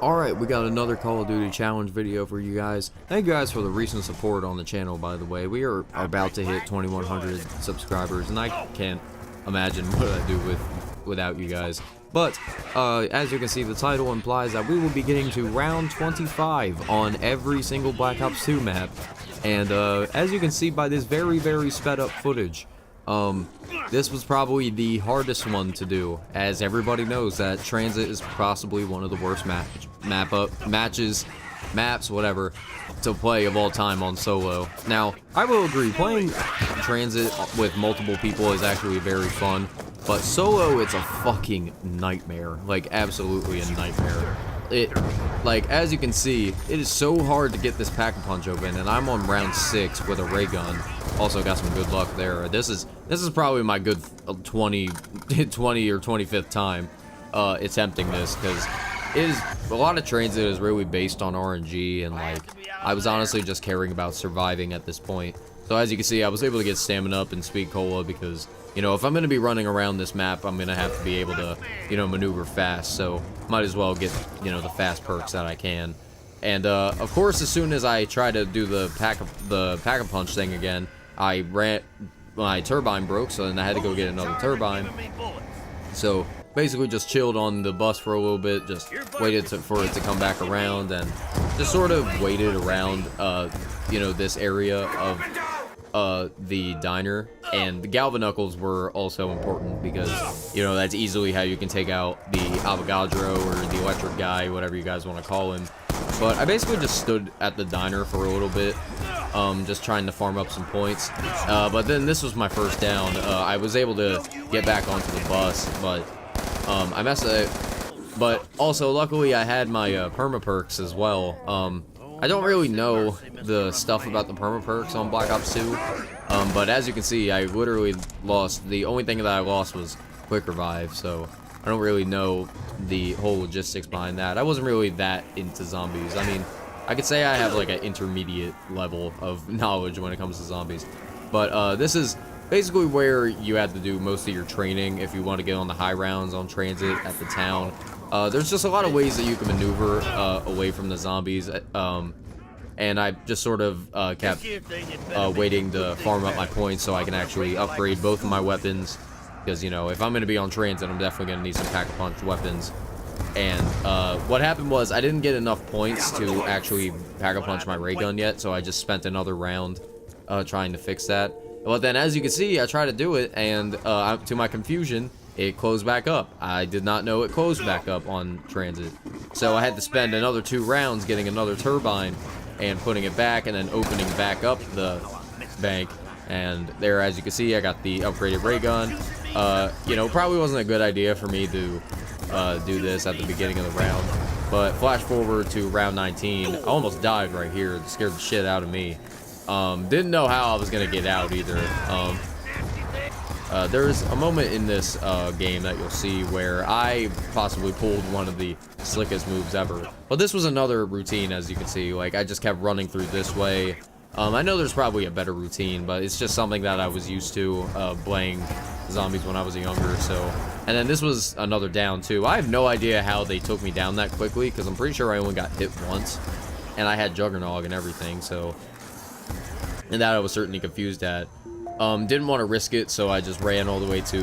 Alright, we got another Call of Duty challenge video for you guys. Thank you guys for the recent support on the channel, by the way. We are about to hit 2,100 subscribers, and I can't imagine what I'd do without you guys. But, as you can see, the title implies that we will be getting to round 25 on every single Black Ops 2 map. And, as you can see by this very, very sped up footage, this was probably the hardest one to do, as everybody knows that Transit is possibly one of the worst maps, whatever, to play of all time on solo. Now, I will agree, playing Transit with multiple people is actually very fun, but solo, it's a fucking nightmare. Like, absolutely a nightmare. Like, as you can see, it is so hard to get this pack-a-punch open, and I'm on round 6 with a ray gun. Also got some good luck there. This is probably my good 20 or 25th time attempting this, because a lot of Transit is really based on RNG, and like, I was honestly just caring about surviving at this point. So as you can see, I was able to get stamina up and speed cola because, you know, if I'm going to be running around this map, I'm going to have to be able to, you know, maneuver fast. So might as well get, you know, the fast perks that I can. And of course, as soon as I try to do the pack-a-punch thing again, my turbine broke, so then I had to go get another turbine. So basically just chilled on the bus for a little bit, just waited for it to come back around, and just sort of waited around, you know, this area of the diner. And the Galvanuckles were also important because, you know, that's easily how you can take out the Avogadro or the electric guy, whatever you guys want to call him. But I basically just stood at the diner for a little bit, just trying to farm up some points. But then this was my first down. I was able to get back onto the bus, but I messed it. But also, luckily, I had my perma perks as well. I don't really know the stuff about the perma perks on Black Ops 2, but as you can see, I literally lost. The only thing that I lost was quick revive, so I don't really know the whole logistics behind that. I wasn't really that into zombies. I mean, I could say I have like an intermediate level of knowledge when it comes to zombies, but this is basically where you have to do most of your training if you want to get on the high rounds on Transit at the town. There's just a lot of ways that you can maneuver away from the zombies, and I just sort of kept waiting to farm up my points so I can actually upgrade both of my weapons, because, you know, if I'm going to be on Transit, I'm definitely going to need some pack-a-punch weapons. And what happened was I didn't get enough points to actually pack-a-punch my ray gun yet, so I just spent another round trying to fix that. But then, as you can see, I tried to do it, and to my confusion, it closed back up. I did not know it closed back up on Transit. So I had to spend another 2 rounds getting another turbine and putting it back, and then opening back up the bank. And there, as you can see, I got the upgraded ray gun. You know, probably wasn't a good idea for me to do this at the beginning of the round. But flash forward to round 19, I almost died right here. It scared the shit out of me. Didn't know how I was gonna get out either. There's a moment in this game that you'll see where I possibly pulled one of the slickest moves ever. But this was another routine, as you can see. Like, I just kept running through this way. I know there's probably a better routine, but it's just something that I was used to playing zombies when I was younger. So, and then this was another down too. I have no idea how they took me down that quickly, because I'm pretty sure I only got hit once, and I had Juggernog and everything. So, and that I was certainly confused at. Didn't want to risk it, so I just ran all the way to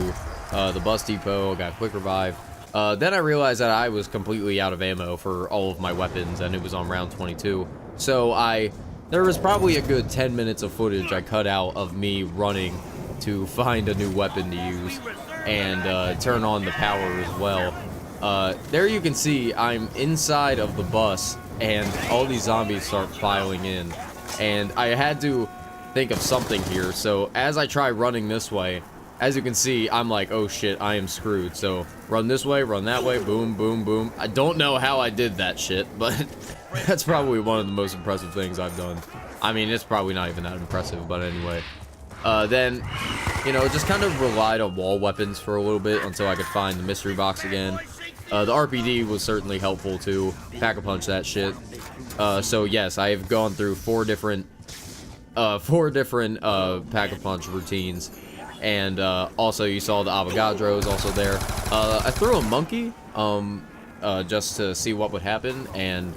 the bus depot, got quick revive. Then I realized that I was completely out of ammo for all of my weapons, and it was on round 22. So there was probably a good 10 minutes of footage I cut out of me running to find a new weapon to use and turn on the power as well. There you can see I'm inside of the bus, and all these zombies start filing in, and I had to think of something here. So as I try running this way, as you can see, I'm like, oh shit, I am screwed. So run this way, run that way, boom, boom, boom. I don't know how I did that shit, but that's probably one of the most impressive things I've done. I mean, it's probably not even that impressive, but anyway. Then, you know, just kind of relied on wall weapons for a little bit until I could find the mystery box again. The RPD was certainly helpful too. Pack-a-punch that shit. So yes, I have gone through 4 different pack-a-punch routines, and also you saw the Avogadro is also there. I threw a monkey just to see what would happen. And,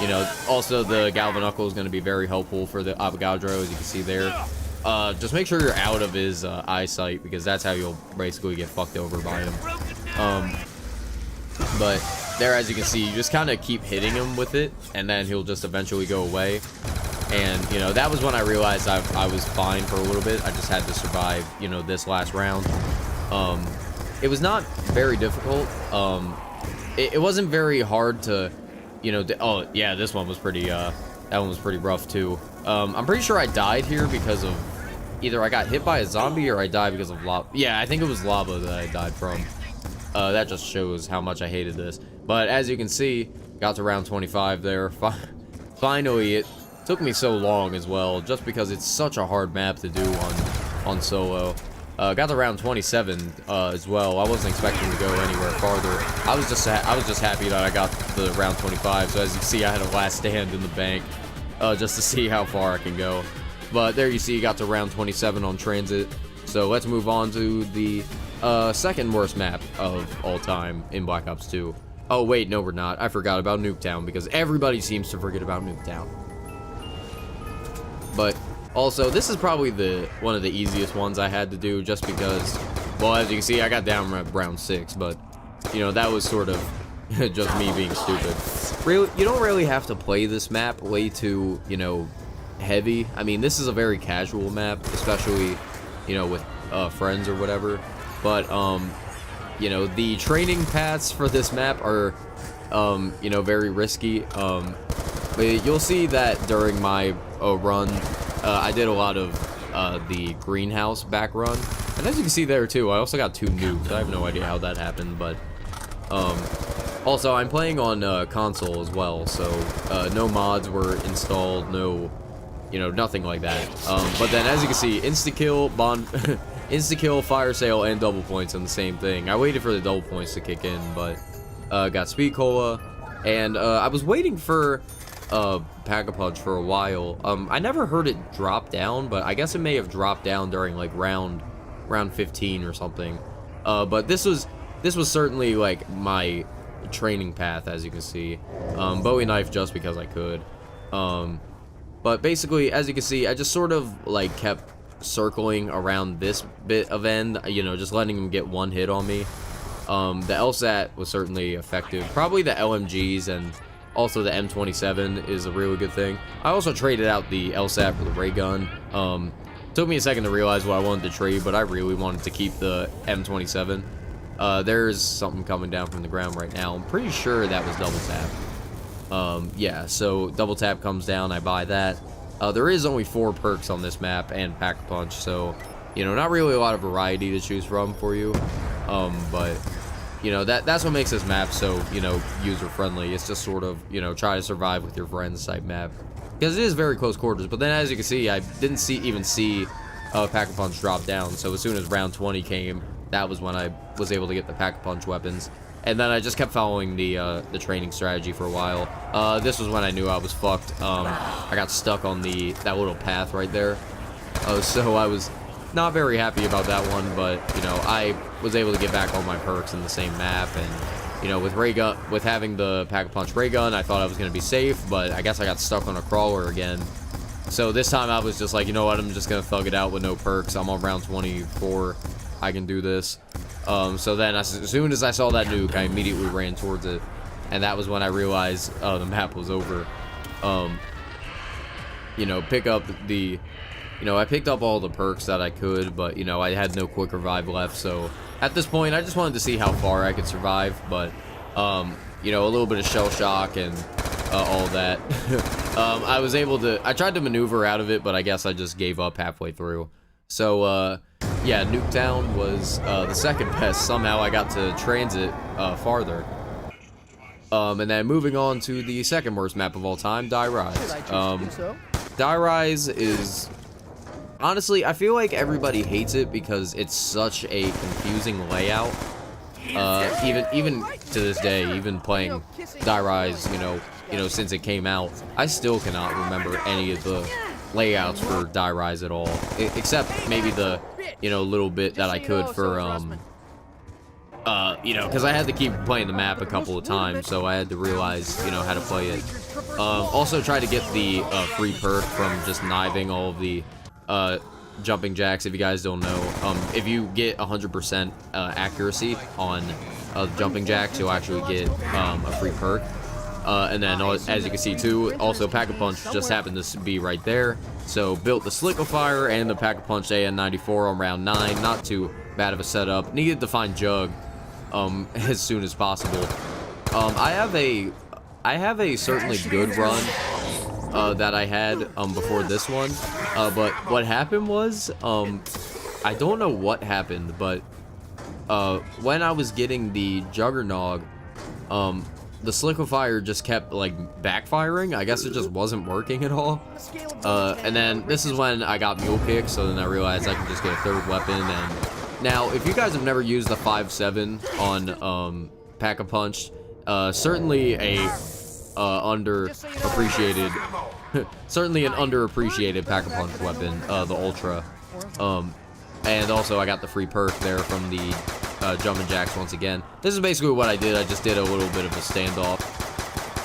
you know, also the Galvanical is going to be very helpful for the Avogadro, as you can see there. Just make sure you're out of his eyesight, because that's how you'll basically get fucked over by him. But there, as you can see, you just kind of keep hitting him with it, and then he'll just eventually go away. And, you know, that was when I realized I was fine for a little bit. I just had to survive, you know, this last round. It was not very difficult. It wasn't very hard to, you know, oh, yeah, this one was pretty, that one was pretty rough, too. I'm pretty sure I died here because of, either I got hit by a zombie or I died because of lava. Yeah, I think it was lava that I died from. That just shows how much I hated this. But as you can see, got to round 25 there. Finally, it took me so long as well, just because it's such a hard map to do on solo. Got to round 27 as well. I wasn't expecting to go anywhere farther. I was just happy that I got the round 25. So as you can see, I had a last stand in the bank, just to see how far I can go. But there you see, you got to round 27 on transit. So let's move on to the second worst map of all time in Black Ops 2. Oh wait, no we're not. I forgot about Nuketown, because everybody seems to forget about Nuketown. But also, this is probably one of the easiest ones I had to do, just because, well, as you can see, I got down at round 6, but, you know, that was sort of just me being stupid. Really, you don't really have to play this map way too, you know, heavy. I mean, this is a very casual map, especially, you know, with friends or whatever. But, you know, the training paths for this map are, you know, very risky. But you'll see that during my run, I did a lot of the greenhouse back run. And as you can see there too, I also got 2 nukes. I have no idea how that happened, but also I'm playing on console as well, so no mods were installed, no, you know, nothing like that. But then as you can see, insta-kill, insta-kill, fire sale, and double points on the same thing. I waited for the double points to kick in, but got speed cola, and I was waiting for Pack-a-Punch for a while. I never heard it drop down, but I guess it may have dropped down during like round 15 or something. But this was certainly like my training path, as you can see. Bowie knife just because I could. But basically, as you can see, I just sort of like kept circling around this bit of end, you know, just letting him get one hit on me. The LSAT was certainly effective. Probably the LMGs and also the M27 is a really good thing. I also traded out the LSAT for the ray gun. Took me a second to realize what I wanted to trade, but I really wanted to keep the M27. There's something coming down from the ground right now. I'm pretty sure that was double tap. Yeah, so double tap comes down, I buy that. There is only 4 perks on this map and Pack-a-Punch, so, you know, not really a lot of variety to choose from for you. But, you know, that's what makes this map so, you know, user-friendly. It's just sort of, you know, try to survive with your friends type map. Because it is very close quarters, but then as you can see, I didn't even see Pack-a-Punch drop down, so as soon as round 20 came, that was when I was able to get the Pack-a-Punch weapons. And then I just kept following the training strategy for a while. This was when I knew I was fucked. I got stuck on that little path right there. So I was not very happy about that one, but, you know, I was able to get back all my perks in the same map. And, you know, with having the Pack-a-Punch ray gun, I thought I was going to be safe, but I guess I got stuck on a crawler again. So this time I was just like, you know what, I'm just going to thug it out with no perks. I'm on round 24. I can do this. So then as soon as I saw that nuke, I immediately ran towards it, and that was when I realized the map was over. You know, I picked up all the perks that I could, but, you know, I had no quick revive left, so at this point I just wanted to see how far I could survive. But you know, a little bit of shell shock and all that. I tried to maneuver out of it, but I guess I just gave up halfway through. So yeah, Nuketown was the second best. Somehow I got to transit farther. And then moving on to the second worst map of all time, Die Rise. Die Rise is, honestly, I feel like everybody hates it because it's such a confusing layout. Even to this day, even playing Die Rise, you know, since it came out, I still cannot remember any of the layouts for Die Rise at all, except maybe the, you know, little bit that I could for you know, because I had to keep playing the map a couple of times, so I had to realize, you know, how to play it. Also try to get the free perk from just kniving all of the jumping jacks. If you guys don't know, if you get 100% accuracy on jumping jacks, you'll actually get a free perk. And then, as you can see too, also Pack-a-Punch just happened to be right there. So built the Sliquifier and the Pack-a-Punch AN94 on round 9. Not too bad of a setup. Needed to find Jug as soon as possible. I have a certainly good run that I had before this one. But what happened was, I don't know what happened, but when I was getting the Juggernog, the Sliquifier just kept, like, backfiring. I guess it just wasn't working at all. And then this is when I got Mule Kick, so then I realized I could just get a third weapon. And now, if you guys have never used the 5.7 on Pack-a-Punch, certainly a underappreciated, certainly an underappreciated Pack-a-Punch weapon, the Ultra. And also I got the free perk there from the jumping jacks once again. This is basically what I did. I just did a little bit of a standoff.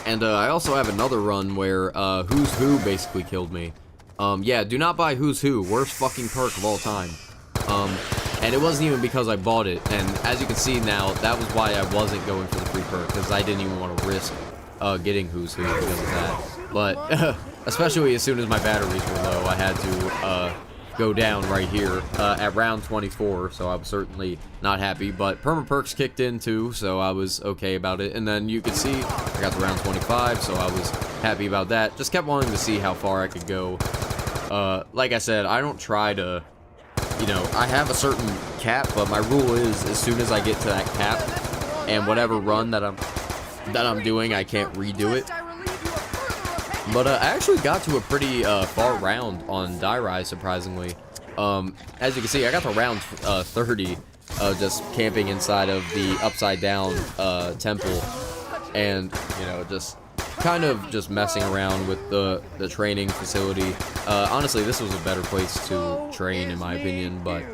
And I also have another run where Who's Who basically killed me. Yeah, do not buy Who's Who. Worst fucking perk of all time. And it wasn't even because I bought it. And as you can see now, that was why I wasn't going for the free perk, because I didn't even want to risk getting Who's Who because of that. But especially as soon as my batteries were low, I had to go down right here at round 24, so I was certainly not happy. But perma perks kicked in too, so I was okay about it. And then you can see I got to round 25, so I was happy about that. Just kept wanting to see how far I could go. Like I said, I don't try to, you know, I have a certain cap, but my rule is as soon as I get to that cap and whatever run that I'm doing, I can't redo it. But I actually got to a pretty far round on Die Rise, surprisingly. As you can see, I got to round 30, just camping inside of the upside down temple, and you know, just kind of just messing around with the training facility. Honestly, this was a better place to train, in my opinion. But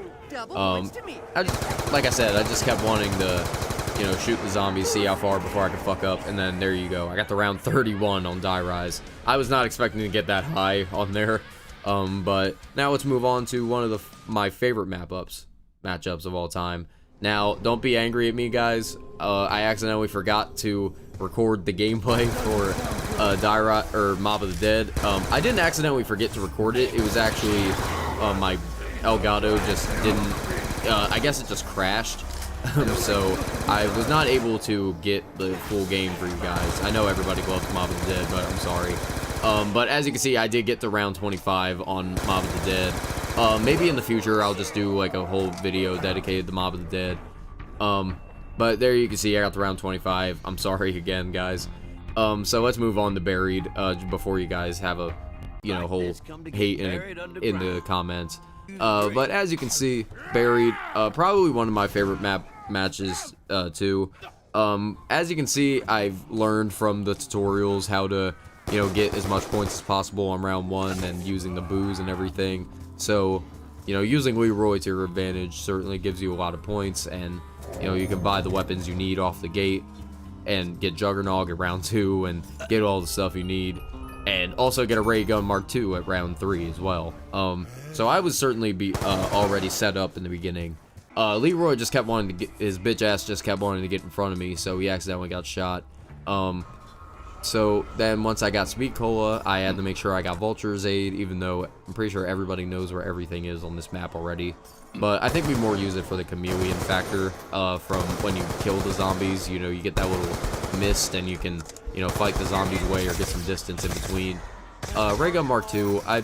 like I said, I just kept wanting to, you know, shoot the zombies, see how far before I could fuck up, and then there you go. I got to round 31 on Die Rise. I was not expecting to get that high on there, but now let's move on to one of my favorite matchups of all time. Now, don't be angry at me, guys. I accidentally forgot to record the gameplay for Mob of the Dead. I didn't accidentally forget to record it. It was actually my Elgato just didn't. I guess it just crashed. So I was not able to get the full game for you guys. I know everybody loves Mob of the Dead, but I'm sorry. But as you can see, I did get to round 25 on Mob of the Dead. Maybe in the future I'll just do like a whole video dedicated to Mob of the Dead. But there you can see I got to round 25. I'm sorry again, guys. So let's move on to Buried before you guys have a, you know, whole hate in the comments. But as you can see, Buried, probably one of my favorite matches, too. As you can see, I've learned from the tutorials how to, you know, get as much points as possible on round 1 and using the booze and everything. So, you know, using Leroy to your advantage certainly gives you a lot of points, and, you know, you can buy the weapons you need off the gate and get Juggernog at round 2 and get all the stuff you need. And also get a Ray Gun Mark II at round 3 as well. So I was certainly already set up in the beginning. Leroy just kept wanting to get, his bitch ass just kept wanting to get in front of me, so he accidentally got shot. So then once I got Speed Cola, I had to make sure I got Vulture's Aid, even though I'm pretty sure everybody knows where everything is on this map already. But I think we more use it for the chameleon factor, from when you kill the zombies. You know, you get that little mist and you can, you know, fight the zombies away or get some distance in between. Ray Gun Mark II, I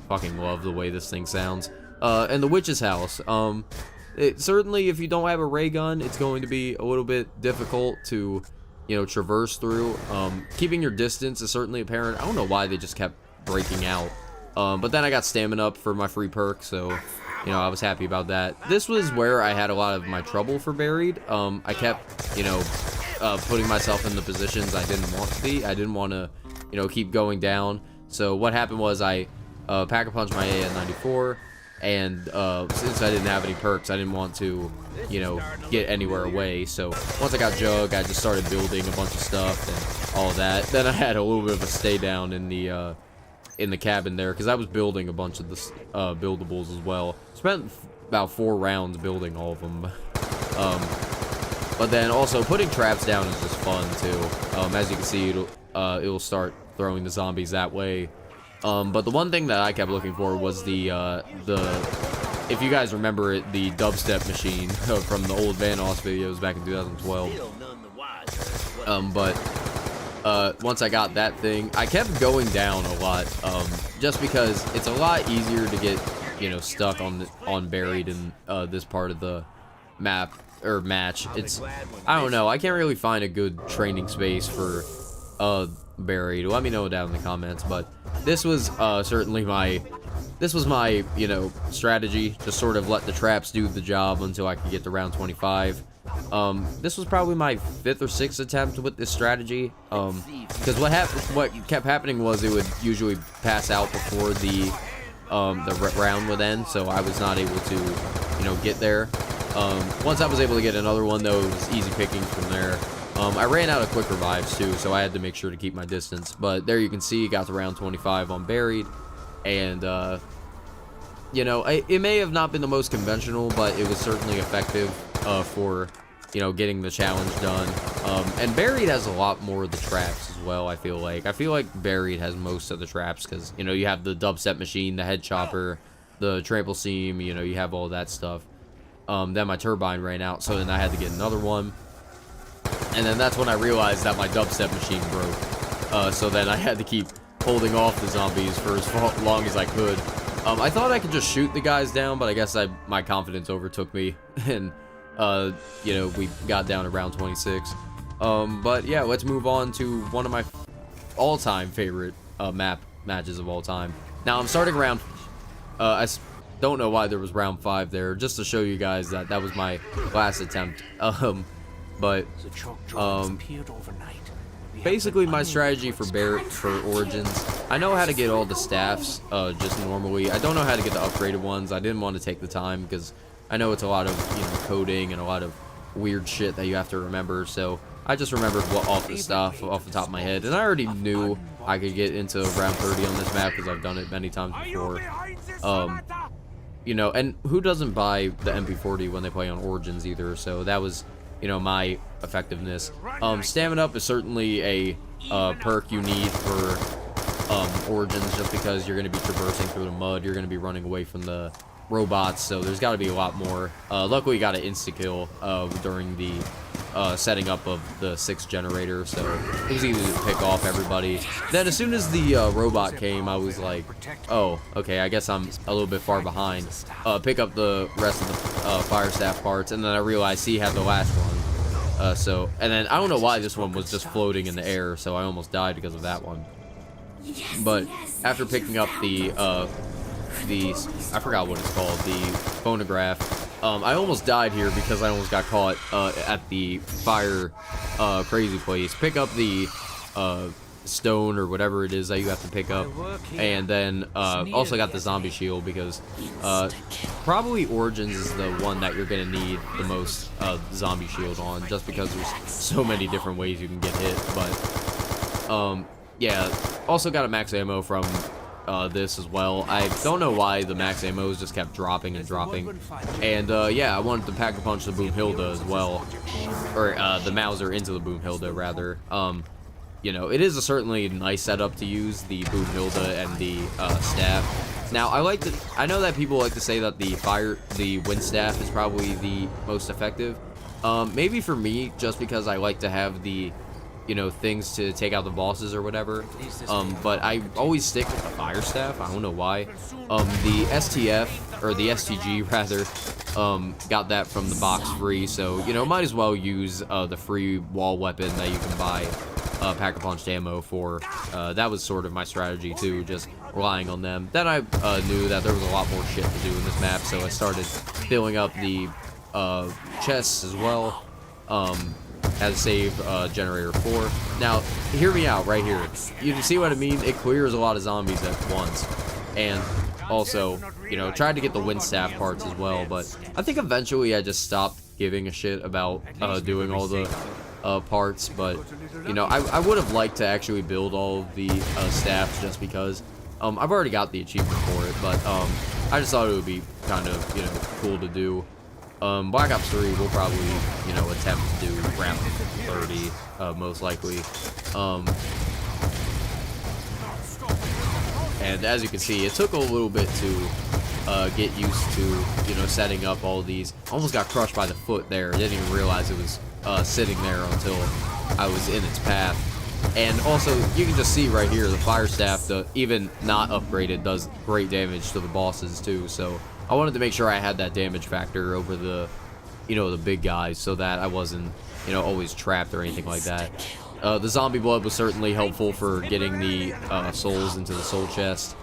fucking love the way this thing sounds. And the Witch's House, certainly if you don't have a ray gun, it's going to be a little bit difficult to, you know, traverse through. Keeping your distance is certainly apparent. I don't know why they just kept breaking out. But then I got stamina up for my free perk, so, you know, I was happy about that. This was where I had a lot of my trouble for Buried. I kept, you know, putting myself in the positions I didn't want to be. I didn't want to, you know, keep going down. So what happened was I Pack-a-Punch my AN94, And since I didn't have any perks, I didn't want to, you know, get anywhere away. So once I got Jug, I just started building a bunch of stuff and all of that. Then I had a little bit of a stay down in the cabin there, because I was building a bunch of the buildables as well. Spent about 4 rounds building all of them. But then also putting traps down is just fun too. As you can see, it'll start throwing the zombies that way. But the one thing that I kept looking for was the if you guys remember it, the dubstep machine from the old Vanoss videos back in 2012. Once I got that thing, I kept going down a lot, just because it's a lot easier to get, you know, stuck on buried in this part of the map or match. It's, I don't know, I can't really find a good training space for buried. Let me know down in the comments, but this was certainly my you know, strategy, to sort of let the traps do the job until I could get to round 25. This was probably my 5th or 6th attempt with this strategy, because what kept happening was it would usually pass out before the round would end, so I was not able to, you know, get there. Once I was able to get another one, though, it was easy picking from there. I ran out of quick revives too, so I had to make sure to keep my distance. But there you can see, got to round 25 on buried, and you know, it may have not been the most conventional, but it was certainly effective for, you know, getting the challenge done. And buried has a lot more of the traps as well. I feel like buried has most of the traps, because, you know, you have the dubstep machine, the head chopper, the trample seam. You know, you have all that stuff. Then my turbine ran out, so then I had to get another one. And then that's when I realized that my dubstep machine broke. So then I had to keep holding off the zombies for as long as I could. I thought I could just shoot the guys down, but I guess my confidence overtook me. And, you know, we got down to round 26. But yeah, let's move on to one of my all-time favorite matches of all time. Now, I'm starting round... I don't know why there was round 5 there, just to show you guys that that was my last attempt. But basically my strategy for Origins, I know how to get all the staffs just normally. I don't know how to get the upgraded ones. I didn't want to take the time, because I know it's a lot of, you know, coding and a lot of weird shit that you have to remember. So I just remembered off the top of my head, and I already knew I could get into round 30 on this map because I've done it many times before. You know, and who doesn't buy the MP40 when they play on Origins either? So that was, you know, my effectiveness. Stamina up is certainly a perk you need for Origins, just because you're going to be traversing through the mud, you're going to be running away from the robots, so there's got to be a lot more. Luckily, got an insta-kill during the setting up of the 6th generator, so it was easy to pick off everybody. Then as soon as the robot came, I was like, oh, okay, I guess I'm a little bit far behind. Pick up the rest of the fire staff parts, and then I realized he had the last one. And then I don't know why this one was just floating in the air, so I almost died because of that one. But after picking up the I forgot what it's called, the phonograph, I almost died here because I almost got caught at the fire crazy place. Pick up the stone or whatever it is that you have to pick up, and then also got the zombie shield, because probably Origins is the one that you're gonna need the most zombie shield on, just because there's so many different ways you can get hit. But yeah, also got a max ammo from this as well. I don't know why the max ammos just kept dropping and dropping. And yeah, I wanted to pack a punch the Boomhilda as well, or the Mauser into the Boomhilda rather. You know, it is a certainly nice setup to use the Boomhilda and the staff. Now, I know that people like to say that the wind staff is probably the most effective. Maybe for me, just because I like to have the, you know, things to take out the bosses or whatever. But I always stick with the fire staff. I don't know why. The STF, or the STG rather, got that from the box free, so, you know, might as well use the free wall weapon that you can buy pack-a-punched ammo for. That was sort of my strategy too, just relying on them. Then I knew that there was a lot more shit to do in this map, so I started filling up the chests as well. As save generator 4. Now, hear me out right here. You can see what I mean? It clears a lot of zombies at once. And also, you know, tried to get the wind staff parts as well, but I think eventually I just stopped giving a shit about doing all the parts. But you know, I would have liked to actually build all of the staffs just because I've already got the achievement for it, but I just thought it would be kind of, you know, cool to do. Black Ops 3 will probably, you know, attempt to do round 30 most likely. And as you can see, it took a little bit to get used to, you know, setting up all these. Almost got crushed by the foot there. I didn't even realize it was sitting there until I was in its path. And also, you can just see right here, the fire staff, even not upgraded, does great damage to the bosses too. So I wanted to make sure I had that damage factor over the, you know, the big guys, so that I wasn't, you know, always trapped or anything like that. The zombie blood was certainly helpful for getting the souls into the soul chest.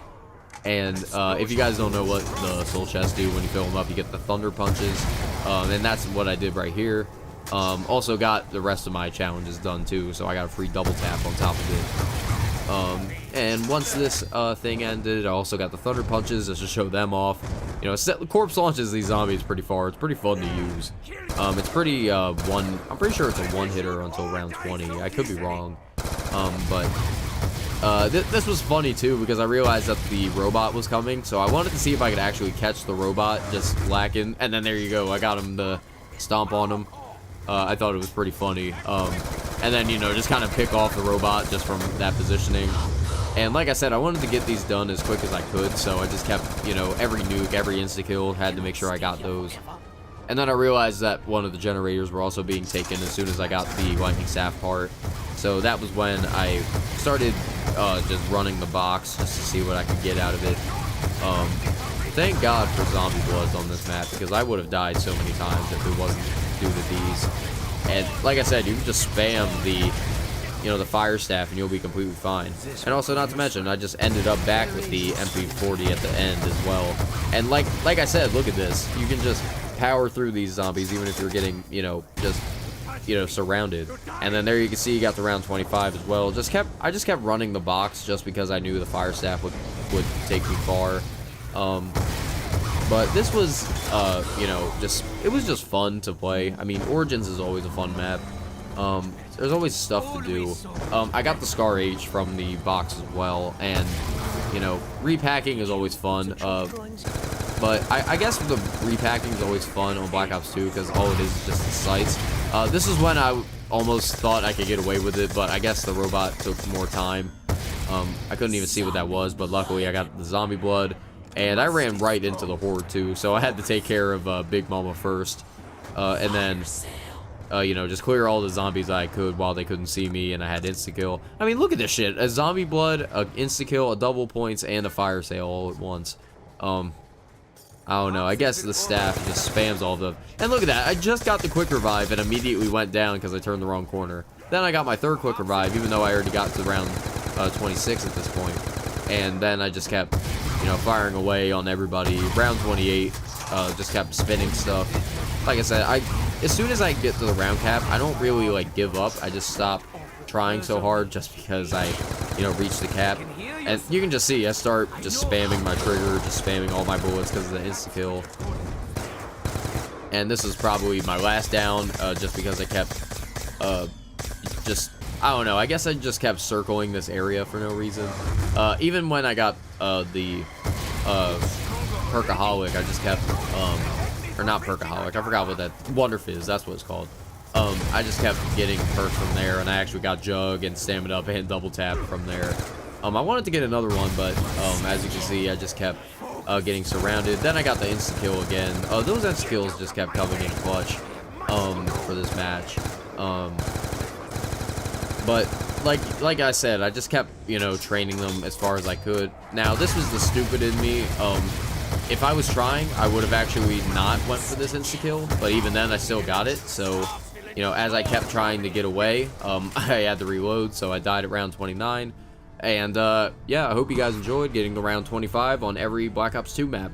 And if you guys don't know what the soul chests do, when you fill them up, you get the thunder punches. And that's what I did right here. Also got the rest of my challenges done too, so I got a free double tap on top of it. And once this thing ended, I also got the thunder punches just to show them off. You know, corpse launches these zombies pretty far. It's pretty fun to use. It's pretty I'm pretty sure it's a one-hitter until round 20. I could be wrong. This was funny too, because I realized that the robot was coming, so I wanted to see if I could actually catch the robot just lacking, and then there you go, I got him to stomp on him. I thought it was pretty funny. And then, you know, just kind of pick off the robot just from that positioning. And like I said, I wanted to get these done as quick as I could, so I just kept, you know, every nuke, every insta-kill, had to make sure I got those. And then I realized that one of the generators were also being taken as soon as I got the lightning staff part. So that was when I started just running the box just to see what I could get out of it. Thank God for zombie bloods on this map, because I would have died so many times if it wasn't due to these. And like I said, you can just spam the, you know, the fire staff and you'll be completely fine. And also, not to mention, I just ended up back with the MP40 at the end as well. And like I said, look at this. You can just power through these zombies even if you're getting, you know, just, you know, surrounded. And then there you can see you got the round 25 as well. I just kept running the box just because I knew the fire staff would take me far. But this was, you know, it was just fun to play. I mean, Origins is always a fun map. There's always stuff to do. I got the Scar H from the box as well, and, you know, repacking is always fun. But I guess the repacking is always fun on Black Ops 2, because all it is just the sights. This is when I almost thought I could get away with it, but I guess the robot took more time. I couldn't even see what that was, but luckily I got the zombie blood. And I ran right into the horde too, so I had to take care of Big Mama first. And then, you know, just clear all the zombies I could while they couldn't see me, and I had insta-kill. I mean, look at this shit. A zombie blood, a insta-kill, a double points, and a fire sale all at once. I don't know. I guess the staff just spams all of them. And look at that. I just got the quick revive and immediately went down because I turned the wrong corner. Then I got my third quick revive, even though I already got to round 26 at this point. And then I just kept, you know, firing away on everybody. Round 28, just kept spinning stuff. Like I said, as soon as I get to the round cap, I don't really, like, give up. I just stop trying so hard just because I, you know, reach the cap. And you can just see, I start just spamming my trigger, just spamming all my bullets because of the insta-kill. And this is probably my last down, just because I kept, I don't know, I guess I just kept circling this area for no reason. Even when I got the Perkaholic, I just kept, or not Perkaholic, I forgot what that, Wonder Fizz, that's what it's called. I just kept getting perks from there, and I actually got Jug and Stamina Up and Double Tap from there. I wanted to get another one, but as you can see, I just kept getting surrounded. Then I got the insta-kill again. Those insta-kills just kept coming in clutch for this match. But like I said, I just kept, you know, training them as far as I could. Now, this was the stupid in me. If I was trying, I would have actually not went for this insta-kill, but even then, I still got it. So, you know, as I kept trying to get away, I had to reload, so I died at round 29. And, yeah, I hope you guys enjoyed getting to round 25 on every Black Ops 2 map.